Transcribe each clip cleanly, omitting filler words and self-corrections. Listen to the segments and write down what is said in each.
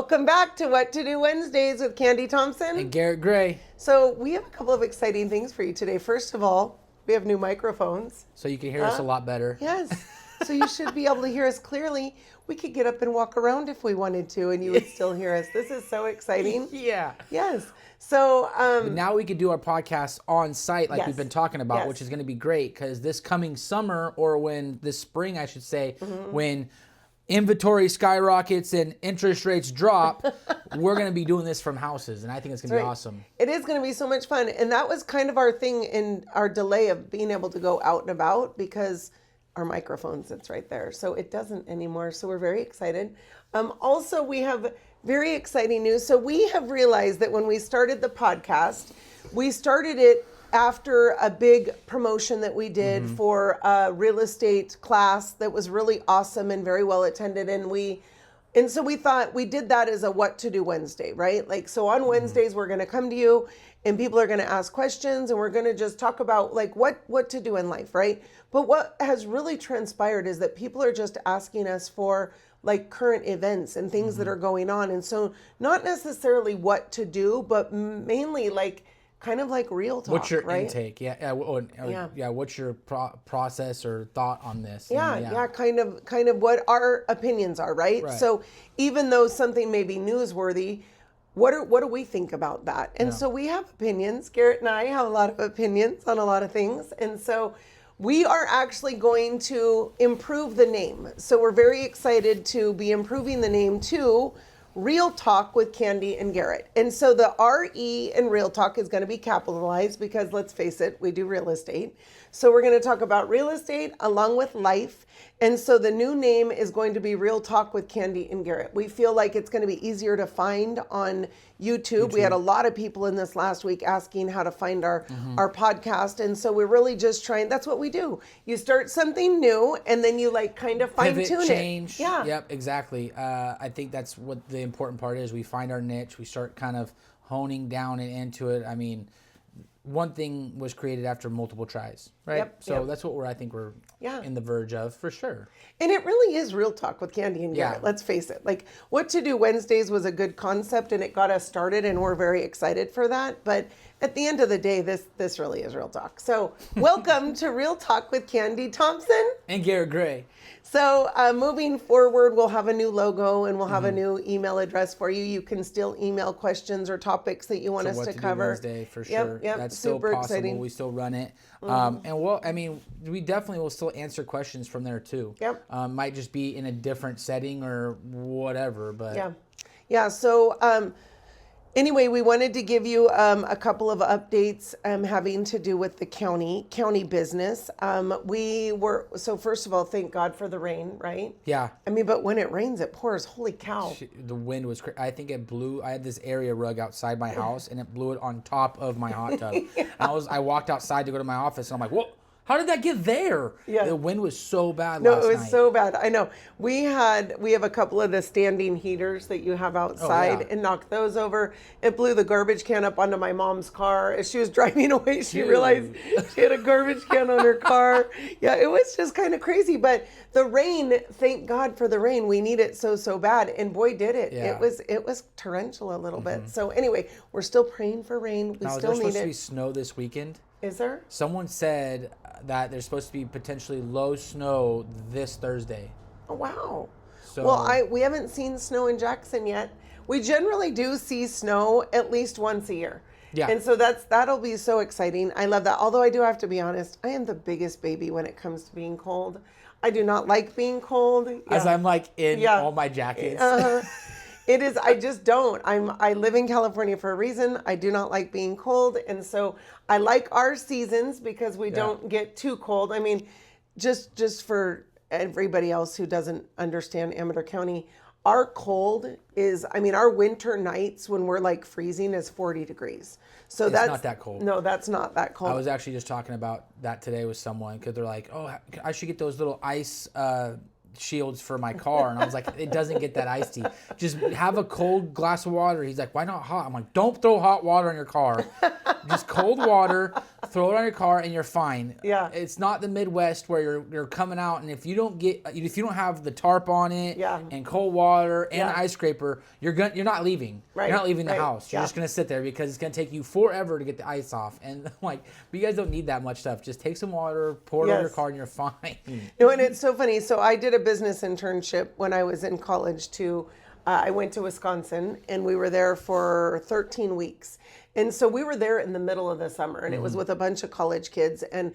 Welcome back to What to Do Wednesdays with Candy Thompson. And Garrett Gray. So we have a couple of exciting things for you today. First of all, we have new microphones. So you can hear us a lot better. Yes. So you should be able to hear us clearly. We could get up and walk around if we wanted to, and you would still hear us. This is so exciting. Yeah. Yes. So But now we could do our podcast on site like Yes. we've been talking about, Yes. which is going to be great because this coming summer, or when this spring, I should say, when inventory skyrockets and interest rates drop, we're going to be doing this from houses, and I think it's going to be awesome. It is going to be so much fun. And that was kind of our thing in our delay of being able to go out and about because our microphone sits right there. So it doesn't anymore. So we're very excited. Also, we have very exciting news. So we have realized that when we started the podcast, we started it after a big promotion that we did for a real estate class that was really awesome and very well attended. And so we thought we did that as a What to Do Wednesday, right? Like, so on Wednesdays, we're going to come to you and people are going to ask questions and we're going to just talk about like what to do in life, right? But what has really transpired is that people are just asking us for like current events and things that are going on. And so not necessarily what to do, but mainly like kind of like real talk. What's your right? intake? Yeah. What's your process or thought on this? Yeah, kind of what our opinions are, right? So even though something may be newsworthy, what do we think about that? And so we have opinions. Garrett and I have a lot of opinions on a lot of things. And so we are actually going to improve the name. So we're very excited to be improving the name to Real Talk with Candy and Garrett. And so the R-E in Real Talk is going to be capitalized because let's face it, we do real estate. So we're going to talk about real estate along with life. And so the new name is going to be Real Talk with Candy and Garrett. We feel like it's going to be easier to find on YouTube. We had a lot of people in this last week asking how to find our podcast. And so we're really just trying, that's what we do. You start something new and then you like kind of fine tune it. Change. Yeah. Yep, exactly. I think that's what the important part is. We find our niche. We start kind of honing down and into it. I mean, one thing was created after multiple tries, right? Yep. That's what I think we're in the verge of, for sure. And it really is Real Talk with Candy and Garrett. Let's face it. Like, What to Do Wednesdays was a good concept and it got us started and we're very excited for that. But at the end of the day, this really is Real Talk. So welcome to Real Talk with Candy Thompson. And Garrett Gray. So moving forward, we'll have a new logo and we'll have a new email address for you. You can still email questions or topics that you want us to cover. Wednesday, for sure. Yep, That's super still possible. exciting. We still run it. We definitely will still answer questions from there too. Yep. Might just be in a different setting or whatever, but yeah. So anyway, we wanted to give you a couple of updates having to do with the county business. So first of all, thank God for the rain, right? Yeah. I mean, but when it rains, it pours. Holy cow. The wind was crazy. I think it blew. I had this area rug outside my house and it blew it on top of my hot tub. I walked outside to go to my office and I'm like, whoa. How did that get there? Yeah. The wind was so bad last No, it was night. so bad. I know. We have a couple of the standing heaters that you have outside and knocked those over. It blew the garbage can up onto my mom's car. As she was driving away, she realized she had a garbage can on her car. Yeah, it was just kind of crazy. But the rain, thank God for the rain. We need it so bad. And boy, did it. Yeah. It was torrential a little bit. So anyway, we're still praying for rain. We now, still is there need supposed to be it. snow this weekend? Is there? Someone said that there's supposed to be potentially low snow this Thursday. Oh, wow. So, Well, we haven't seen snow in Jackson yet. We generally do see snow at least once a year. Yeah. And so that'll be so exciting. I love that. Although I do have to be honest, I am the biggest baby when it comes to being cold. I do not like being cold. as I'm like in all my jackets. It is, I just don't. I live in California for a reason. I do not like being cold. And so I like our seasons because we don't get too cold. I mean, just for everybody else who doesn't understand Amador County, our cold is, our winter nights when we're like freezing is 40 degrees. So It's that's not that cold. No, that's not that cold. I was actually just talking about that today with someone because they're like, oh, I should get those little ice shields for my car. And I was like, it doesn't get that icy. Just have a cold glass of water. He's like, why not hot? I'm like, don't throw hot water in your car. Just cold water, throw it on your car, and you're fine. Yeah. It's not the Midwest where you're coming out, and if you don't have the tarp on it, Yeah. and cold water and Yeah. an ice scraper, you're not leaving. Right, You're not leaving the right, house. You're yeah. just gonna sit there because it's gonna take you forever to get the ice off. And but you guys don't need that much stuff. Just take some water, pour it on your Yes. car, and you're fine. No, and it's so funny. So I did a business internship when I was in college too. I went to Wisconsin and we were there for 13 weeks. And so we were there in the middle of the summer and it was with a bunch of college kids. And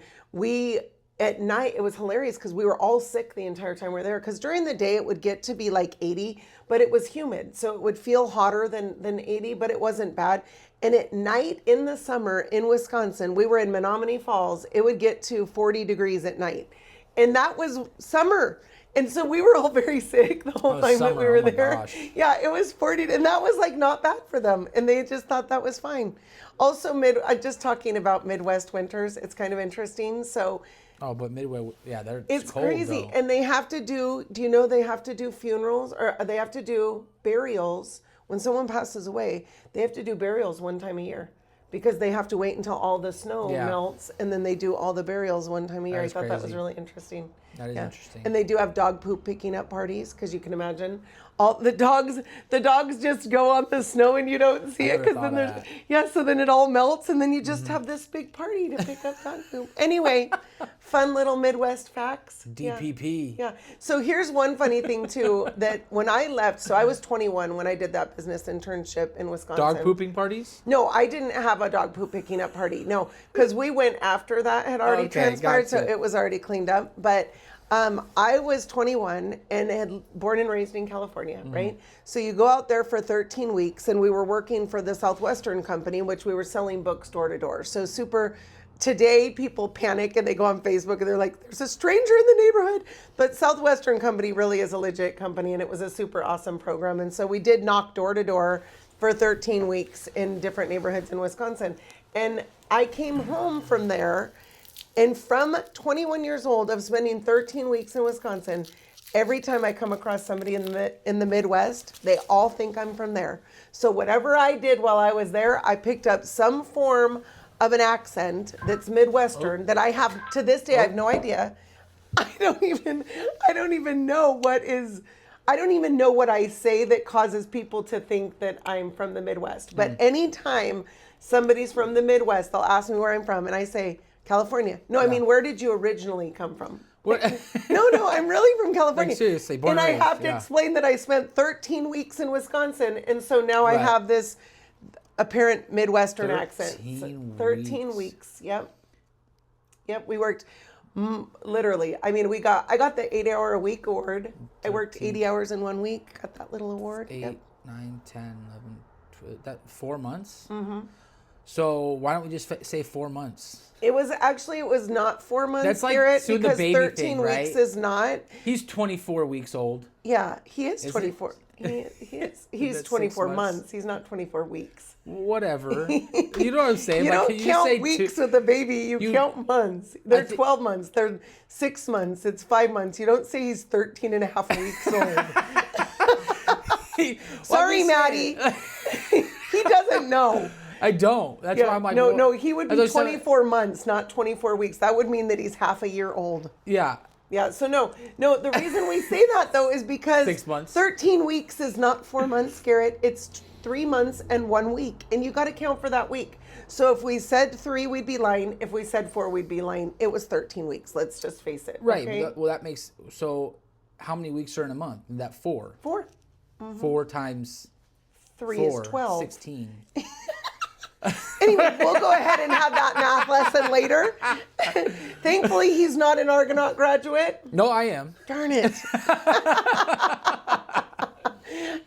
at night, it was hilarious because we were all sick the entire time we were there. Because during the day, it would get to be like 80, but it was humid. So it would feel hotter than 80, but it wasn't bad. And at night in the summer in Wisconsin, we were in Menominee Falls, it would get to 40 degrees at night. And that was summer. And so we were all very sick the whole time that we were there. Gosh. Yeah, it was 40, and that was like not bad for them. And they just thought that was fine. Also, just talking about Midwest winters, it's kind of interesting. So Oh, but Midway, yeah, it's cold, crazy. though. And they have to do you know they have to do funerals or they have to do burials when someone passes away. They have to do burials one time a year. Because they have to wait until all the snow melts, and then they do all the burials one time a year. I thought that was really interesting. That is interesting. And they do have dog poop picking up parties, because you can imagine all the dogs just go on the snow and you don't see it, because then so then it all melts, and then you just have this big party to pick up dog poop. Anyway, fun little Midwest facts. DPP. Yeah. So here's one funny thing too, that when I left, so I was 21 when I did that business internship in Wisconsin. Dog pooping parties? No, I didn't have a dog poop picking up party. No, because we went after that had already transpired, so it was already cleaned up. But I was 21 and had born and raised in California, right? So you go out there for 13 weeks, and we were working for the Southwestern company, which we were selling books door to door. So super. Today, people panic and they go on Facebook and they're like, there's a stranger in the neighborhood. But Southwestern Company really is a legit company, and it was a super awesome program. And so we did knock door to door for 13 weeks in different neighborhoods in Wisconsin. And I came home from there, and from 21 years old of spending 13 weeks in Wisconsin, every time I come across somebody in the Midwest, they all think I'm from there. So whatever I did while I was there, I picked up some form of an accent that's Midwestern that I have to this day. I have no idea. I don't even know what I say that causes people to think that I'm from the Midwest. But anytime somebody's from the Midwest, they'll ask me where I'm from, and I say California. No, I mean, where did you originally come from? What? No, I'm really from California. Like, seriously, born and and I raised, have to explain that I spent 13 weeks in Wisconsin, and so now I have this apparent Midwestern accent. 13 weeks. Yep. We worked literally. I mean, I got the 8-hour a week award. 13. I worked 80 hours in 1 week. Got that little award. 8, 9, 10, 11, 12, that 4 months. Mm-hmm. So why don't we just say 4 months? It was not 4 months. That's like Garrett, soon because the baby 13 thing, weeks right? Is not. He's 24 weeks old. Yeah, he is 24. He is. He's 24 months. He's not 24 weeks. Whatever. You know what I'm saying? You don't count weeks with a baby. You count months. They're 12 months. They're 6 months. It's 5 months. You don't say he's 13 and a half weeks old. Sorry, Maddie. He doesn't know. I don't. That's why I'm like... No, he would be 24 months, not 24 weeks. That would mean that he's half a year old. Yeah. Yeah, so no, the reason we say that, though, is because 6 months. 13 weeks is not 4 months, Garrett. It's 3 months and 1 week, and you got to count for that week. So if we said 3, we'd be lying. If we said 4, we'd be lying. It was 13 weeks. Let's just face it. Right. Okay? Well, that makes... So how many weeks are in a month? Is that 4? 4. Mm-hmm. 4 times 3 4, is 12. 16. Anyway, we'll go ahead and have that math lesson later. Thankfully, he's not an Argonaut graduate. No, I am. Darn it.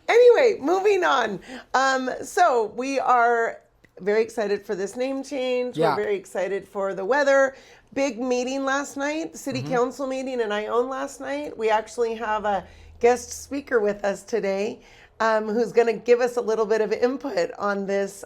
Anyway, moving on. So we are very excited for this name change. Yeah. We're very excited for the weather. Big meeting last night, city council meeting in Ione last night. We actually have a guest speaker with us today. Who's going to give us a little bit of input on this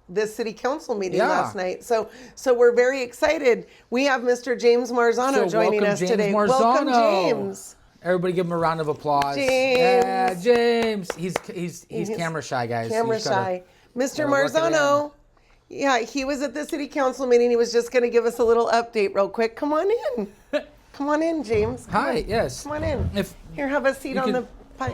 this city council meeting last night. So we're very excited. We have Mr. James Marzano joining us today. Welcome, James. Everybody give him a round of applause. James. Yeah, James. He's camera shy, guys. Camera shy. Mr. Marzano, Yeah, he was at the city council meeting. He was just going to give us a little update real quick. Come on in. Come on in, James. Come Hi, on. yes. Come on in. If Here, have a seat you on could-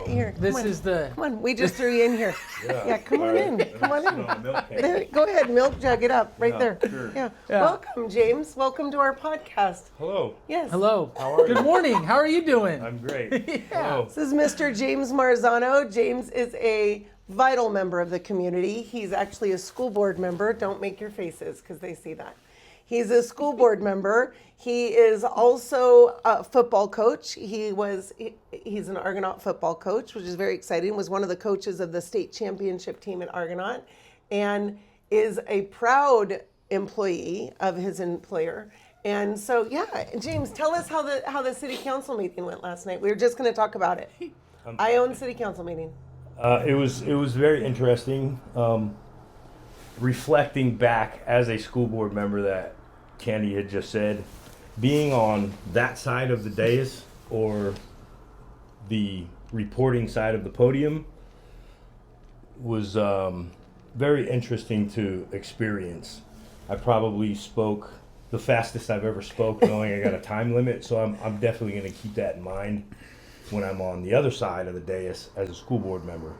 here. This come on. is the. Come on, we just threw you in here. Yeah, come on in. Come on in. There, go ahead, milk jug it up right there. Sure. Yeah. Yeah. Welcome, James. Welcome to our podcast. Hello. Yes. Hello. How are Good you? morning. How are you doing? I'm great. Yeah. Hello. This is Mr. James Marzano. James is a vital member of the community. He's actually a school board member. Don't make your faces because they see that. He's a school board member. He is also a football coach. He's an Argonaut football coach, which is very exciting. Was one of the coaches of the state championship team at Argonaut, and is a proud employee of his employer. And so, yeah, James, tell us how the city council meeting went last night. We were just going to talk about it. Ione city council meeting. It was very interesting. Reflecting back as a school board member that Candy had just said, being on that side of the dais or the reporting side of the podium was very interesting to experience. I probably spoke the fastest I've ever spoke, knowing I got a time limit, so I'm definitely going to keep that in mind when I'm on the other side of the dais as a school board member.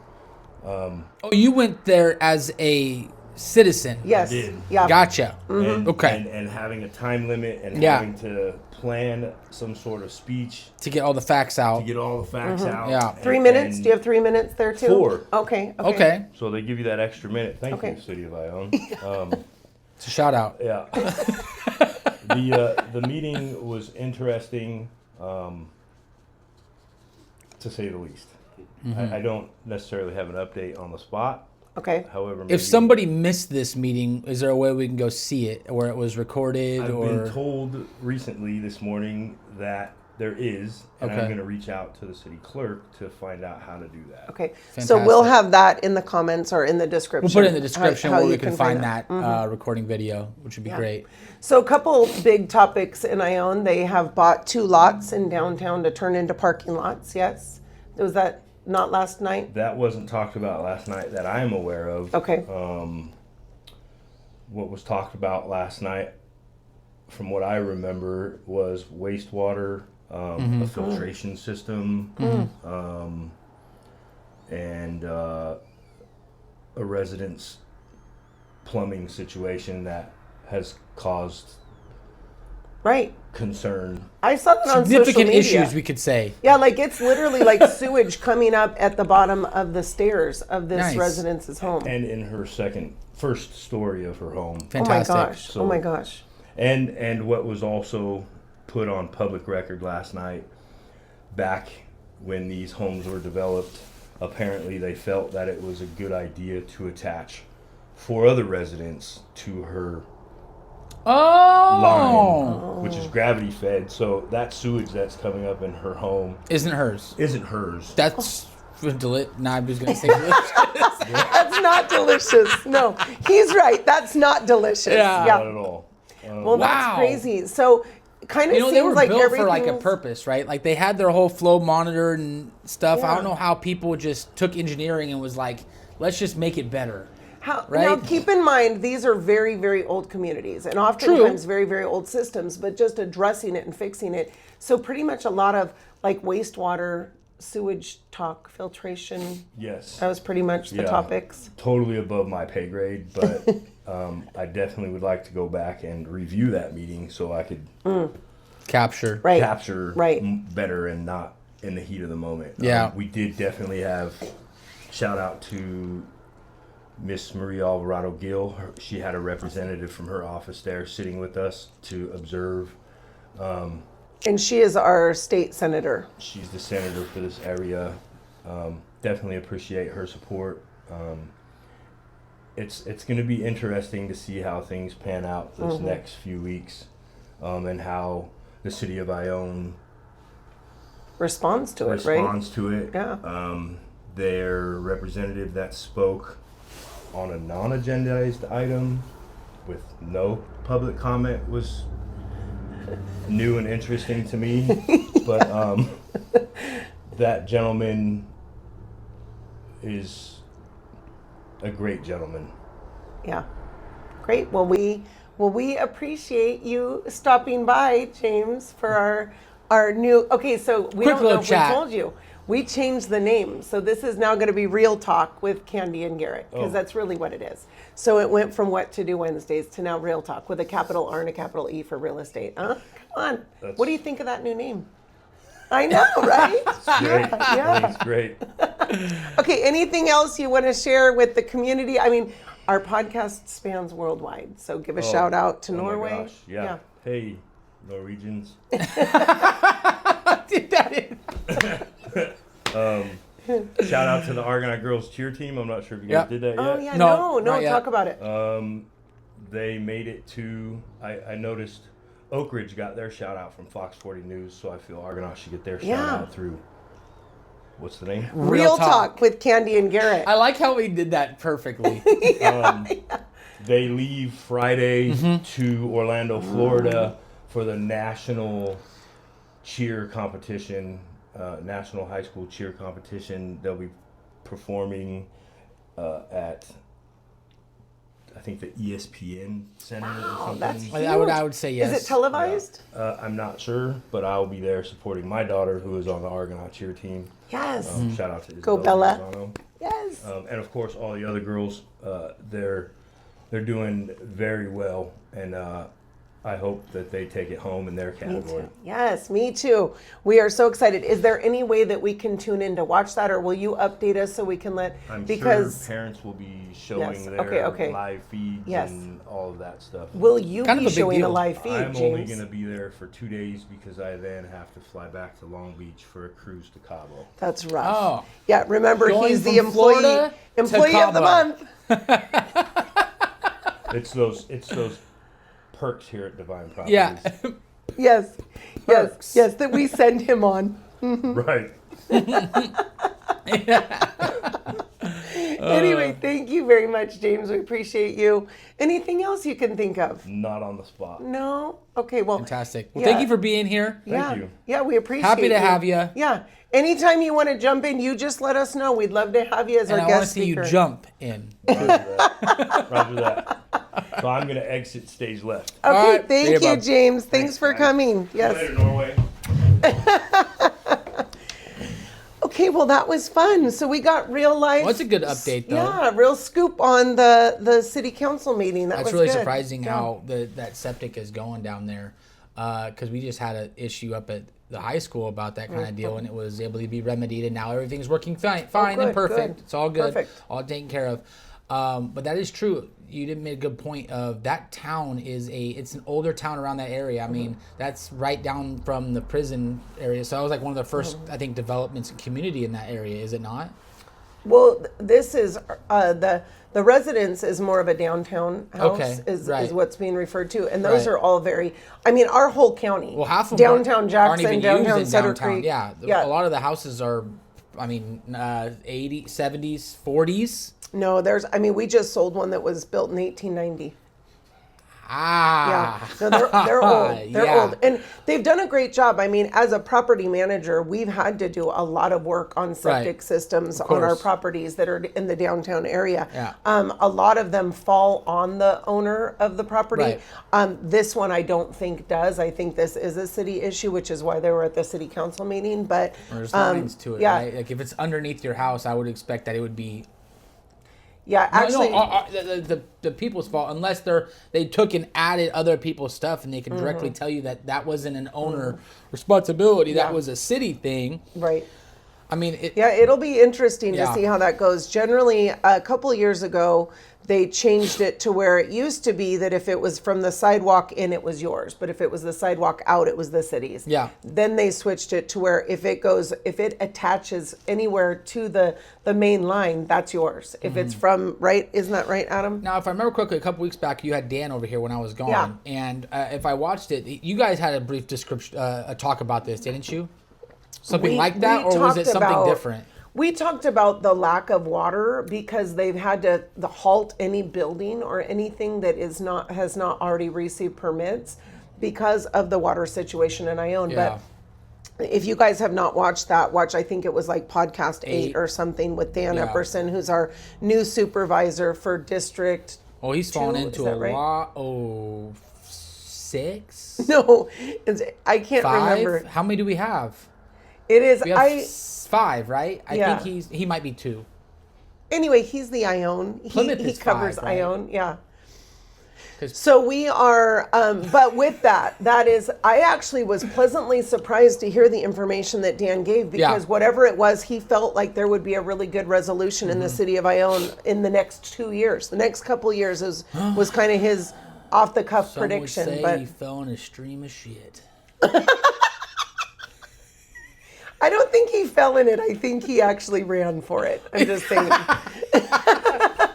Oh, you went there as a citizen. Yes. I did. Yeah. Gotcha. And, Okay. and having a time limit and Yeah. having to plan some sort of speech To get all the facts out. to get all the facts out. Yeah. And- 3 minutes? and Do you have 3 minutes there too? 4. Okay. Okay. So they give you that extra minute. Thank Okay. you, City of Ione. It's a shout out. Yeah. The meeting was interesting, to say the least. I don't necessarily have an update on the spot. Okay. However, maybe If somebody missed this meeting, is there a way we can go see it where it was recorded I've or? been told recently this morning that there is, and I'm Okay. going to reach out to the city clerk to find out how to do that. Okay. So we'll Fantastic. have that in the comments or in the description. We'll put it in the description how where you we can find that recording video, which would be Yeah. great. So a couple big topics in Ione. They have bought 2 lots in downtown to turn into parking lots. Yes. Was that not last night? That wasn't talked about last night that I'm aware of. Okay. What was talked about last night, from what I remember, was wastewater, a filtration system, and a resident's plumbing situation that has caused Right. concern. I saw that on social Significant media. issues, we could say. Yeah, like it's literally like sewage coming up at the bottom of the stairs of this Nice. residence's home. And in her first story of her home. Fantastic. Oh my gosh. So- Oh my gosh. And what was also put on public record last night, back when these homes were developed, apparently they felt that it was a good idea to attach 4 other residents to her Oh, line, which is gravity fed. So that sewage that's coming up in her home isn't hers. isn't hers. That's Nah, I'm just gonna say delicious. That's not delicious. No, he's right. That's not delicious. Yeah. Not at all. Well, that's Wow. crazy. So, kind of You know, seems they were like built for like a everything's- purpose, right? Like they had their whole flow monitored and stuff. I Yeah. don't know how people just took engineering and was like, let's just make it better. Now, Right? keep in mind, these are very, very old communities and oftentimes very, very old systems, but just addressing it and fixing it. So, pretty much a lot of like wastewater, sewage talk, filtration. Yes. That was pretty much the Yeah. topics. Totally above my pay grade, but I definitely would like to go back and review that meeting so I could Capture. Right. capture Right. better and not in the heat of the moment. Yeah. We did definitely have shout out to Miss Maria Alvarado Gill. She had a representative from her office there sitting with us to observe. And she is our state senator. She's the senator for this area. Definitely appreciate her support. It's going to be interesting to see how things pan out this next few weeks, and how the city of Ione Responds to it, right? responds to it. Yeah. Their representative that spoke on a non-agendized item with no public comment was new and interesting to me. But that gentleman is a great gentleman. Yeah. Great. Well, we appreciate you stopping by, James, for our new. Okay, so we Quick don't know little if chat. we told you. We changed the name, so this is now going to be Real Talk with Candy and Garrett, because that's really what it is. So it went from What to Do Wednesdays to now Real Talk with a capital R and a capital E for real estate. Come on. What do you think of that new name? I know, right? Great. Yeah. It's great. Okay, anything else you want to share with the community? I mean, our podcast spans worldwide, so give a shout out to Oh my Norway. gosh, yeah. Hey, Norwegians. Shout out to the Argonaut girls cheer team. I'm not sure if you guys did that yet. Oh yeah, No, no, not yet. talk about it. They made it to. I noticed Oak Ridge got their shout out from Fox 40 News, so I feel Argonaut should get their shout out through. What's the name? Real Talk with Candy and Garrett. I like how we did that perfectly. They leave Friday to Orlando, Florida for the national cheer competition, national high school cheer competition. They'll be performing at, I think, the ESPN Center or something. That's huge. I would say yes. Is it televised? I'm not sure, but I'll be there supporting my daughter, who is on the Argonaut cheer team. Yes. Shout out to Go Isabella Bella. Marzano. Yes. And of course, all the other girls, they're doing very well, and I hope that they take it home in their category. Yes, me too. We are so excited. Is there any way that we can tune in to watch that, or will you update us so we can let? I'm because sure parents will be showing Yes, their okay. live feeds Yes. and all of that stuff. will you Kind of be a big showing a deal. live feed, I'm James? only going to be there for 2 days because I then have to fly back to Long Beach for a cruise to Cabo. That's rough. Oh. Yeah, remember Going he's the from Florida to employee of the Cabo. month. It's those perks here at Divine Properties. Yeah. Yes, Perks. yes, that we send him on. Right. Anyway, thank you very much, James. We appreciate you. Anything else you can think of? Not on the spot. No? Okay, well. Fantastic. Well, Yeah. thank you for being here. Yeah, you. yeah, we appreciate Happy to you. have you. Yeah. Anytime you want to jump in, you just let us know. We'd love to have you as And our I want to guest see speaker. you jump in. Roger that. Roger that. So I'm going to exit stage left. Okay, All right, see thank you, you, bub. James. Thanks for guys. coming. See you Yes. later, Norway. Okay, well, that was fun. So we got real life. Well, that's a good update, though. Yeah, real scoop on the city council meeting. That That's was really good. surprising Yeah. how that septic is going down there. Because we just had an issue up at the high school about that kind of deal, and it was able to be remedied, and now everything's working fine and good, perfect. good. It's all good, Perfect. all taken care of. But that is true. You did make a good point of that town it's an older town around that area. I mean, that's right down from the prison area. So that was like one of the first, I think, developments and community in that area, is it not? Well, this is the residence is more of a downtown house. Okay, is right. what's being referred to, and those Right. are all very. I mean, our whole county. Well, half of them downtown aren't Jackson, even downtown used in Sutter downtown. Creek. Yeah, a lot of the houses are, I mean, 80s, 70s, 40s. No, there's. I mean, we just sold one that was built in 1890. Ah. Yeah, no, they're old. They're Yeah. old, and they've done a great job. I mean, as a property manager, we've had to do a lot of work on septic Right. systems on our course. properties that are in the downtown area. Yeah. A lot of them fall on the owner of the property. Right. This one I don't think does. I think this is a city issue, which is why they were at the city council meeting. But There's lines to it, yeah. right? Like if it's underneath your house, I would expect that it would be. yeah, actually, The people's fault, unless they took and added other people's stuff, and they can directly tell you that wasn't an owner responsibility. Yeah. That was a city thing. right. I mean, Yeah, it'll be interesting Yeah. to see how that goes. Generally, a couple of years ago, they changed it to where it used to be that if it was from the sidewalk in, it was yours. But if it was the sidewalk out, it was the city's. Yeah. Then they switched it to where if it attaches anywhere to the main line, that's yours. If it's from, right? Isn't that right, Adam? Now, if I remember correctly, a couple weeks back, you had Dan over here when I was gone, Yeah. and if I watched it, you guys had a brief description, a talk about this, didn't you? Something like that, or was it something different? We talked about the lack of water because they've had to halt any building or anything that has not already received permits because of the water situation in Ione. Yeah. But if you guys have not watched that, I think it was like podcast 8 or something with Dan Yeah. Epperson, who's our new supervisor for District Oh, he's fallen Is into that a right? lot. Oh, 6? No, I can't 5? remember. How many do we have? It is We have 5, right? I Yeah. think he might be 2. Anyway, he's the Ione. Plymouth He is covers 5, right? Ione, yeah. 'Cause- So we are, but with that is, I actually was pleasantly surprised to hear the information that Dan gave, because Yeah. whatever it was, he felt like there would be a really good resolution in the city of Ione in the next 2 years. The next couple years was kind of his off the cuff Some prediction. would say But he fell in a stream of shit. I don't think he fell in it. I think he actually ran for it. I'm just saying.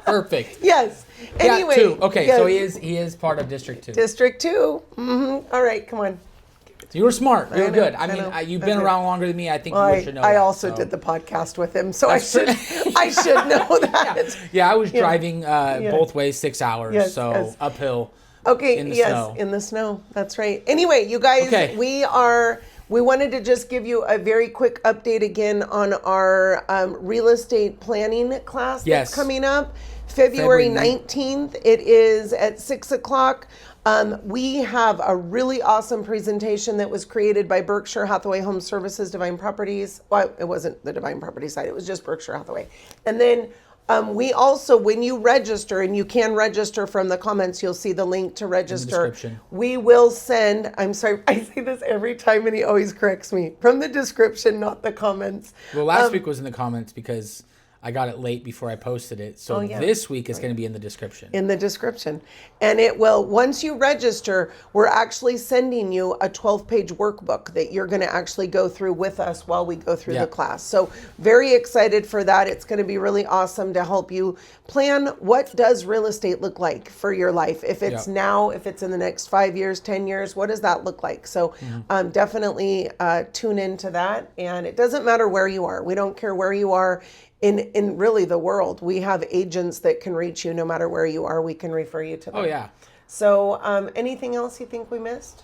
Perfect. Yes. Anyway. Yeah, 2. Okay, yes. so he is part of District 2. District 2. All right, come on. You were smart. You were know, good. I I mean, know. you've That's been it. around longer than me. I think Well, you should know I that, also so. did the podcast with him, so That's true. I should know that. Yeah, I was driving both ways 6 hours, Yes, so yes. uphill. Okay, in the yes, snow. in the snow. That's right. Anyway, you guys, Okay. we wanted to just give you a very quick update again on our real estate planning class Yes. that's coming up. February February 19th. It is at 6 o'clock. We have a really awesome presentation that was created by Berkshire Hathaway Home Services Divine Properties. Well, it wasn't the Divine Property side, it was just Berkshire Hathaway. And then we also, when you register, and you can register from the comments, you'll see the link to register. description. We will send, I'm sorry, I say this every time and he always corrects me, from the description, not the comments. Well, last week was in the comments because I got it late before I posted it. So yeah. this week is going to be in the description. In the description. And it will, once you register, we're actually sending you a 12-page workbook that you're going to actually go through with us while we go through Yeah. the class. So very excited for that. It's going to be really awesome to help you plan what does real estate look like for your life. If it's Yeah. now, if it's in the next 5 years, 10 years, what does that look like? So definitely tune into that. And it doesn't matter where you are. We don't care where you are. In really the world, we have agents that can reach you no matter where you are. We can refer you to them. Oh, yeah. So anything else you think we missed?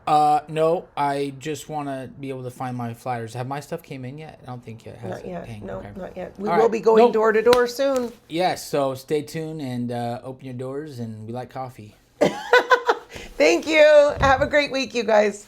No, I just want to be able to find my flyers. Have my stuff came in yet? I don't think it has. Not yet. Dang, No, okay. not yet. We All will right. be going Nope. door to door soon. Yes, so stay tuned and open your doors, and we like coffee. Thank you. Have a great week, you guys.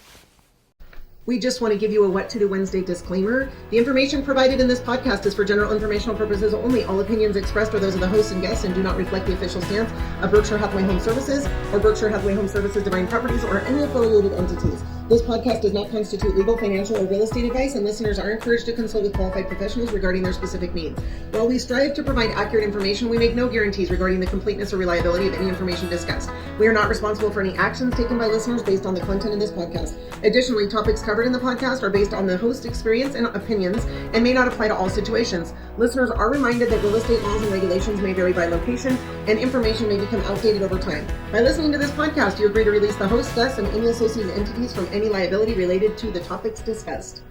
We just want to give you a What to Do Wednesday disclaimer. The information provided in this podcast is for general informational purposes only. All opinions expressed are those of the hosts and guests and do not reflect the official stance of Berkshire Hathaway Home Services or Berkshire Hathaway Home Services Divine Properties or any affiliated entities. This podcast does not constitute legal, financial, or real estate advice, and listeners are encouraged to consult with qualified professionals regarding their specific needs. While we strive to provide accurate information, we make no guarantees regarding the completeness or reliability of any information discussed. We are not responsible for any actions taken by listeners based on the content in this podcast. Additionally, topics covered in the podcast are based on the host experience and opinions and may not apply to all situations. Listeners are reminded that real estate laws and regulations may vary by location, and information may become outdated over time. By listening to this podcast, you agree to release the host, guests, and any associated entities from any liability related to the topics discussed.